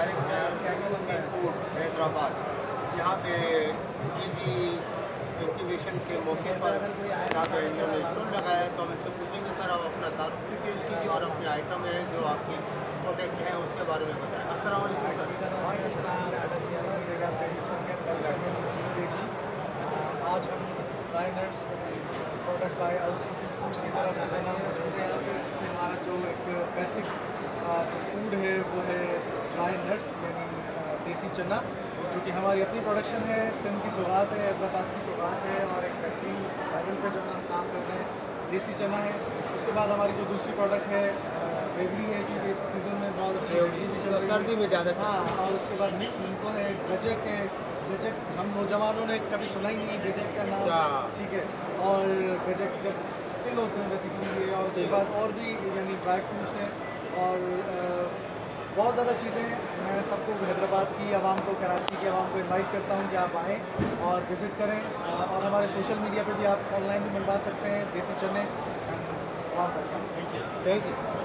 Director food Hyderabad, यहाँ पे easy activation के मौके पर यहाँ पे इन्होंने स्टॉल लगाया है। तो हम इनसे पूछेंगे सर, आप अपना तारुफ भी पेश कीजिए और अपने आइटम है जो आपकी प्रोडक्ट हैं उसके बारे में बताएं। अस्सलाम वालेकुम सर। आज हम dry nuts product by Alsufi foods की तरफ से लेना मौजूद है यहाँ पे। इसमें हमारा जो एक बेसिक जो फूड है वो है ड्राई नट्स यानी देसी चना, जो कि हमारी अपनी प्रोडक्शन है। सिंध की सौगात है, हैदराबाद की सौगात है और एक बेहतरीन लेवल पे जो हम काम कर रहे हैं देसी चना है। उसके बाद हमारी जो दूसरी प्रोडक्ट है रेवड़ी है, क्योंकि इस सीज़न में बहुत अच्छी रेवड़ी भी चल रही है, सर्दी में ज़्यादा। हाँ, और उसके बाद मिक्स इनको है, गजक है। गजक हम नौजवानों ने कभी सुना ही नहीं गजक का नाम, ठीक है। और गजक जब तिल होते हैं बेसिकली ये, और उसके बाद और भी यानी ड्राई फ्रूट्स हैं और बहुत ज़्यादा चीज़ें हैं। मैं सबको हैदराबाद की आवाम को, कराची की आवाम को इनवाइट करता हूँ कि आप आएँ और विज़िट करें। और हमारे सोशल मीडिया पे भी आप ऑनलाइन भी मंगवा सकते हैं देसी चने। Thank you.